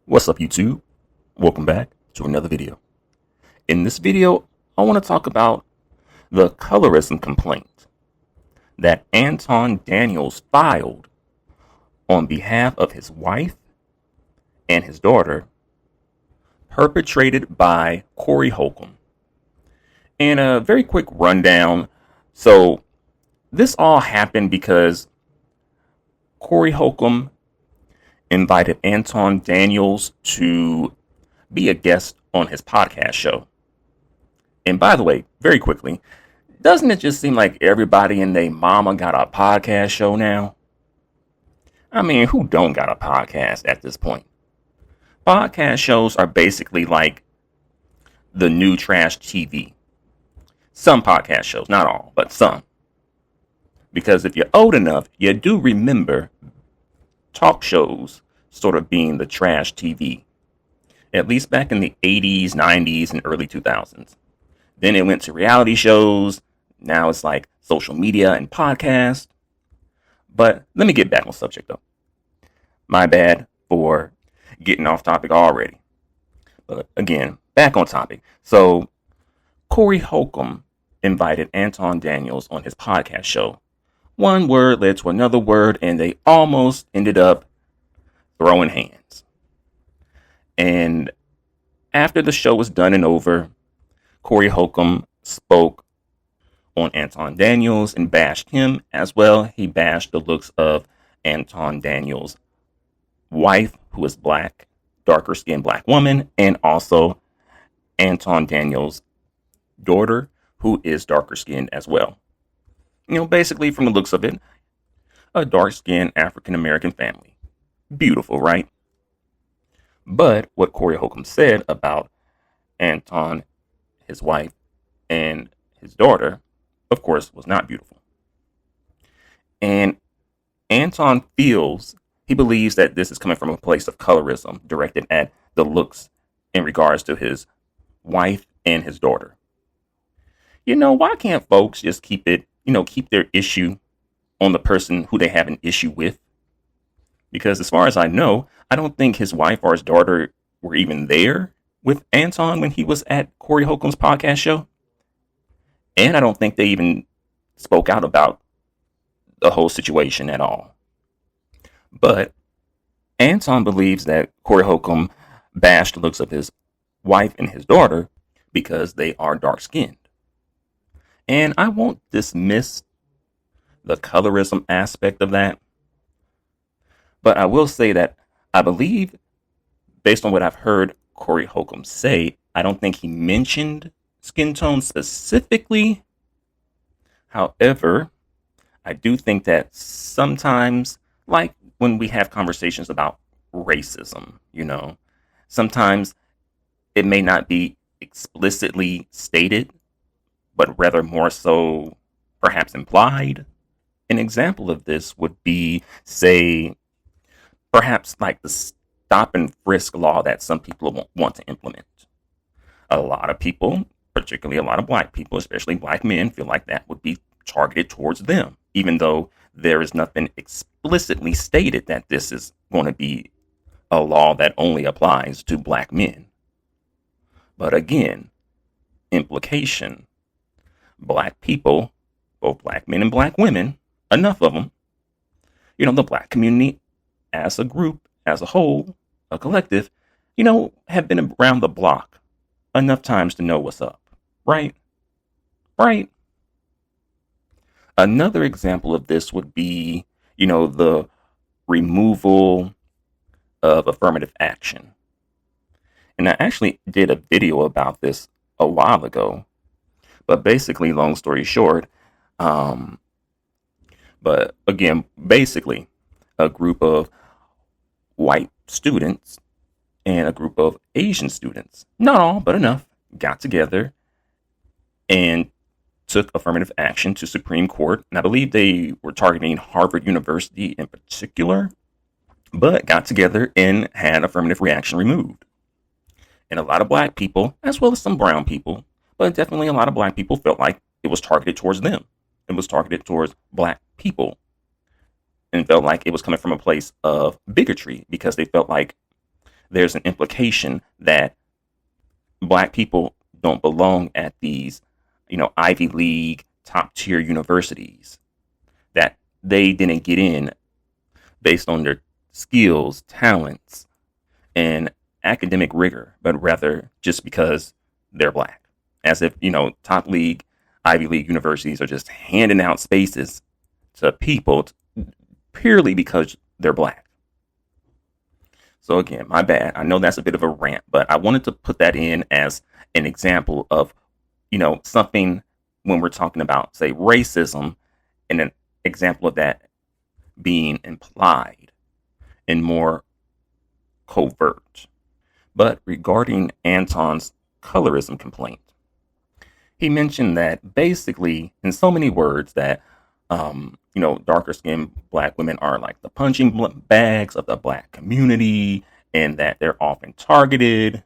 What's up, YouTube? Welcome back to another video. In this video, I want to talk about the colorism complaint that Anton Daniels filed on behalf of his wife and his daughter, perpetrated by Corey Holcomb. And a very quick rundown. So this all happened because Corey Holcomb invited Anton Daniels to be a guest on his podcast show. And by the way, very quickly, doesn't it just seem like everybody and their mama got a podcast show now? I mean, who don't got a podcast at this point? Podcast shows are basically like the new trash TV. Some podcast shows, not all, but some. Because if you're old enough, you do remember talk shows sort of being the trash TV, at least back in the 80s, 90s, and early 2000s. Then it went to reality shows. Now it's like social media and podcasts. But let me get back on subject, though. My bad for getting off topic already. But again, back on topic. So Corey Holcomb invited Anton Daniels on his podcast show. One word led to another word, and they almost ended up throwing hands. And after the show was done and over, Corey Holcomb spoke on Anton Daniels and bashed him as well. He bashed the looks of Anton Daniels' wife, who is black, darker skinned black woman, and also Anton Daniels' daughter, who is darker skinned as well. Basically from the looks of it, a dark-skinned African-American family. Beautiful, right? But what Corey Holcomb said about Anton, his wife, and his daughter, of course, was not beautiful. And Anton he believes that this is coming from a place of colorism directed at the looks in regards to his wife and his daughter. Why can't folks just keep their issue on the person who they have an issue with? Because as far as I know, I don't think his wife or his daughter were even there with Anton when he was at Corey Holcomb's podcast show. And I don't think they even spoke out about the whole situation at all. But Anton believes that Corey Holcomb bashed the looks of his wife and his daughter because they are dark-skinned. And I won't dismiss the colorism aspect of that. But I will say that I believe, based on what I've heard Corey Holcomb say, I don't think he mentioned skin tone specifically. However, I do think that sometimes, like when we have conversations about racism, sometimes it may not be explicitly stated, but rather more so perhaps implied. An example of this would be, say, perhaps like the stop and frisk law that some people want to implement. A lot of people, particularly a lot of black people, especially black men, feel like that would be targeted towards them, even though there is nothing explicitly stated that this is going to be a law that only applies to black men. But again, implication. Black people, both black men and black women, enough of them, the black community as a group, as a whole, a collective, have been around the block enough times to know what's up, right? Right. Another example of this would be, the removal of affirmative action. And I actually did a video about this a while ago. But basically, long story short, a group of white students and a group of Asian students, not all, but enough, got together and took affirmative action to Supreme Court. And I believe they were targeting Harvard University in particular, but got together and had affirmative reaction removed. And a lot of black people, as well as some brown people, but definitely a lot of black people felt like it was targeted towards them. It was targeted towards black people. And felt like it was coming from a place of bigotry because they felt like there's an implication that black people don't belong at these, Ivy League top tier universities, that they didn't get in based on their skills, talents, and academic rigor, but rather just because they're black. As if, top league, Ivy League universities are just handing out spaces to people purely because they're black. So again, my bad. I know that's a bit of a rant, but I wanted to put that in as an example of, something when we're talking about, say, racism, and an example of that being implied and more covert. But regarding Anton's colorism complaint, he mentioned that basically, in so many words, that darker skinned black women are like the punching bags of the black community, and that they're often targeted.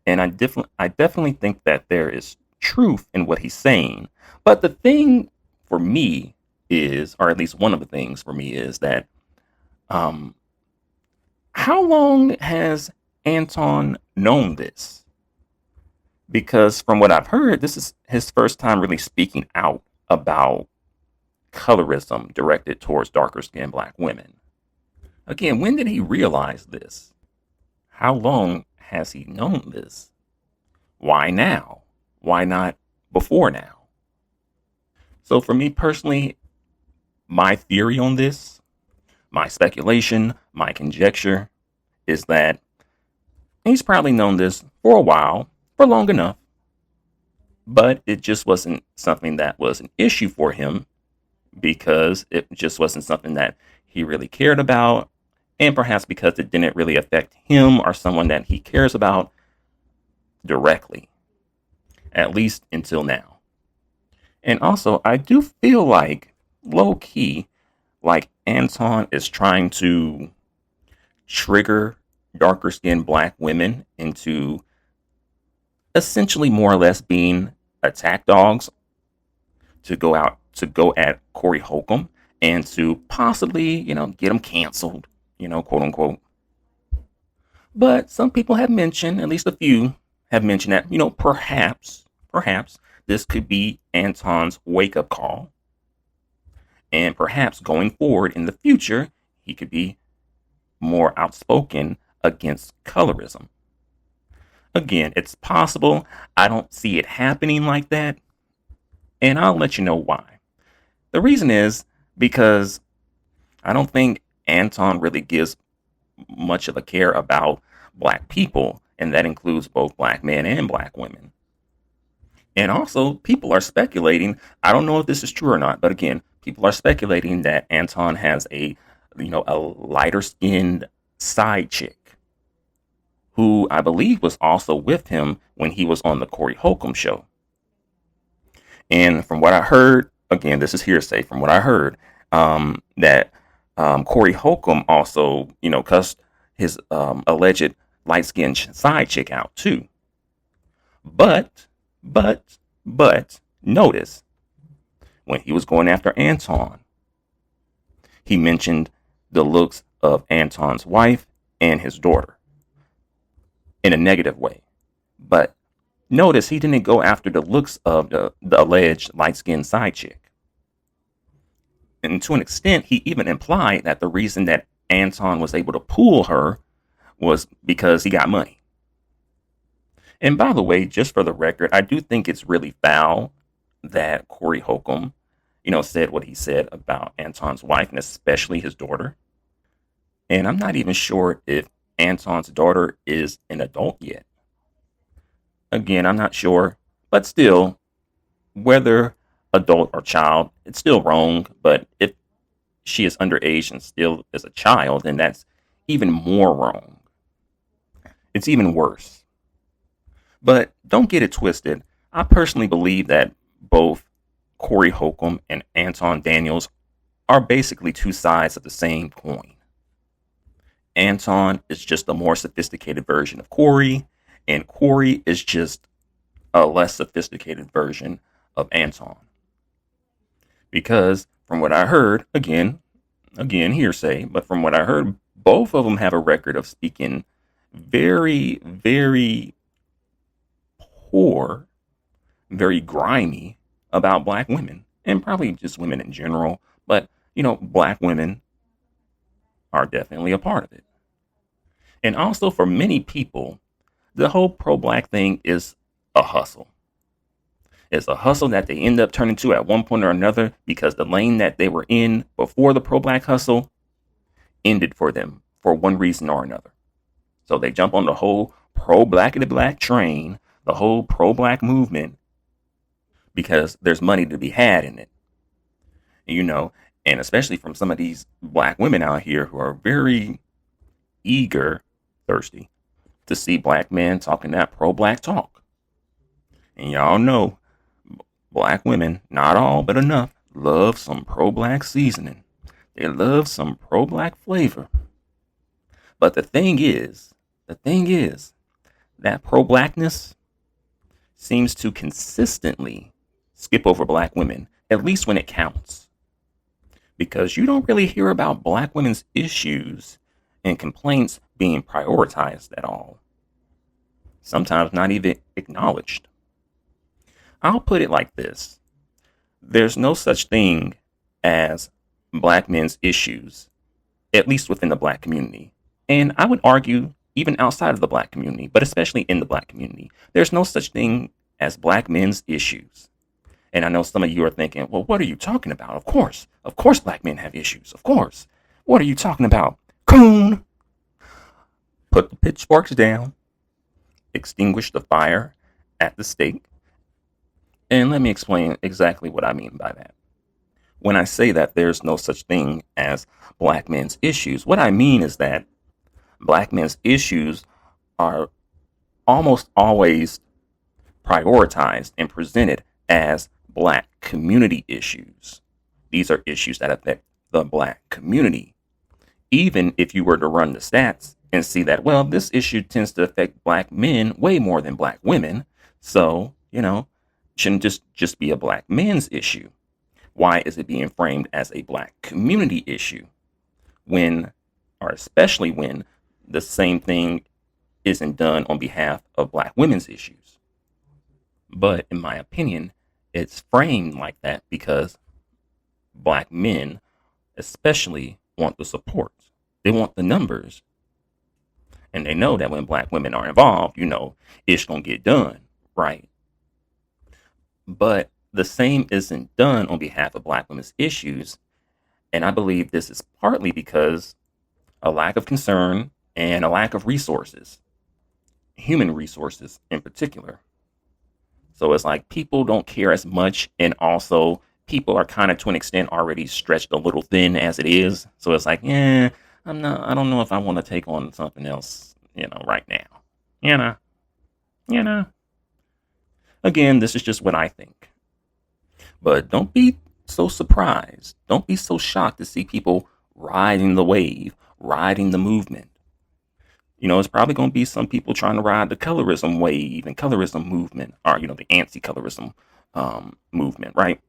And I definitely think that there is truth in what he's saying. But the thing for me is, or at least one of the things for me is that, how long has Anton known this? Because from what I've heard, this is his first time really speaking out about colorism directed towards darker skinned black women. Again, when did he realize this? How long has he known this? Why now? Why not before now? So for me personally, my theory on this, my speculation, my conjecture is that he's probably known this for a while, for long enough, but it just wasn't something that was an issue for him because it just wasn't something that he really cared about, and perhaps because it didn't really affect him or someone that he cares about directly, at least until now. And also, I do feel like, low key, like Anton is trying to trigger darker skinned black women into essentially more or less being attack dogs to go at Corey Holcomb and to possibly, get him canceled, quote unquote. But some people have mentioned, at least a few have mentioned that, perhaps this could be Anton's wake up call. And perhaps going forward in the future, he could be more outspoken against colorism. Again, it's possible. I don't see it happening like that. And I'll let you know why. The reason is because I don't think Anton really gives much of a care about black people, and that includes both black men and black women. And also, people are speculating, I don't know if this is true or not, but again, people are speculating that Anton has a lighter skinned side chick who I believe was also with him when he was on the Corey Holcomb show. And from what I heard, again, this is hearsay, from what I heard, that Corey Holcomb also, cussed his alleged light-skinned side chick out too. But, notice, when he was going after Anton, he mentioned the looks of Anton's wife and his daughter in a negative way. But notice he didn't go after the looks of the alleged light-skinned side chick. And to an extent, he even implied that the reason that Anton was able to pull her was because he got money. And by the way, just for the record, I do think it's really foul that Corey Holcomb, said what he said about Anton's wife and especially his daughter. And I'm not even sure if Anton's daughter is an adult yet. Again, I'm not sure, but still, whether adult or child, it's still wrong. But if she is underage and still is a child, then that's even more wrong. It's even worse. But don't get it twisted. I personally believe that both Corey Holcomb and Anton Daniels are basically two sides of the same coin. Anton is just a more sophisticated version of Corey, and Corey is just a less sophisticated version of Anton. Because from what I heard, again hearsay, but from what I heard, both of them have a record of speaking very, very poor, very grimy about black women and probably just women in general. But, black women are definitely a part of it. And also for many people, the whole pro-black thing is a hustle. It's a hustle that they end up turning to at one point or another because the lane that they were in before the pro-black hustle ended for them for one reason or another. So they jump on the whole pro-black train, the whole pro-black movement, because there's money to be had in it. And especially from some of these black women out here who are very eager, thirsty to see black men talking that pro-black talk. And y'all know, black women, not all but enough, love some pro-black seasoning. They love some pro-black flavor. But the thing is, that pro-blackness seems to consistently skip over black women, at least when it counts. Because you don't really hear about black women's issues and complaints being prioritized at all. Sometimes not even acknowledged. I'll put it like this. There's no such thing as black men's issues, at least within the black community. And I would argue even outside of the black community, but especially in the black community, there's no such thing as black men's issues. And I know some of you are thinking, well, what are you talking about? Of course black men have issues. Of course. What are you talking about? Coon! Put the pitchforks down. Extinguish the fire at the stake. And let me explain exactly what I mean by that. When I say that there's no such thing as black men's issues, what I mean is that black men's issues are almost always prioritized and presented as black community issues. These are issues that affect the black community. Even if you were to run the stats and see that, well, this issue tends to affect black men way more than black women. So, shouldn't just be a black man's issue. Why is it being framed as a black community issue especially when the same thing isn't done on behalf of black women's issues? But in my opinion, it's framed like that because black men especially want the support. They want the numbers. And they know that when black women are involved, it's going to get done, right? But the same isn't done on behalf of black women's issues. And I believe this is partly because a lack of concern and a lack of resources, human resources in particular. So it's like people don't care as much, and also people are kind of to an extent already stretched a little thin as it is. So it's like, I don't know if I want to take on something else, right now. Again, this is just what I think. But don't be so surprised. Don't be so shocked to see people riding the wave, riding the movement. It's probably going to be some people trying to ride the colorism wave and colorism movement, or, the anti-colorism movement, right?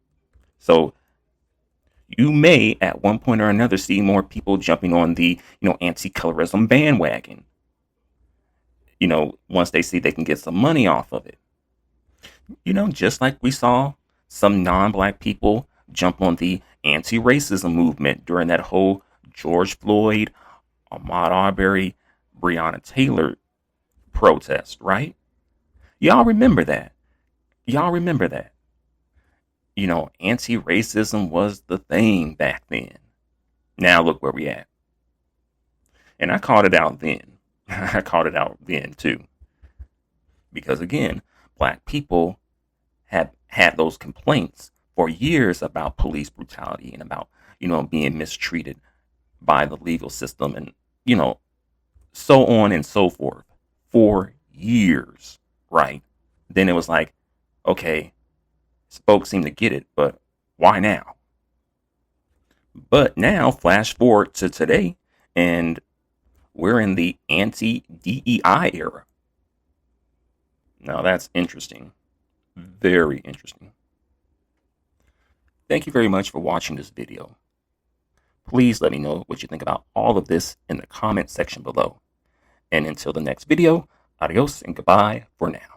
So you may at one point or another see more people jumping on the, anti-colorism bandwagon. Once they see they can get some money off of it. Just like we saw some non-black people jump on the anti-racism movement during that whole George Floyd, Ahmaud Arbery, Breonna Taylor protest, right? Y'all remember that. Anti-racism was the thing back then. Now look where we at. And I called it out then. I called it out then too. Because again, black people have had those complaints for years about police brutality and about, being mistreated by the legal system and, so on and so forth for years, right? Then it was like, okay, folks seem to get it, but why now? But now, flash forward to today, and we're in the anti-DEI era. Now that's interesting. Very interesting. Thank you very much for watching this video. Please let me know what you think about all of this in the comment section below. And until the next video, adios and goodbye for now.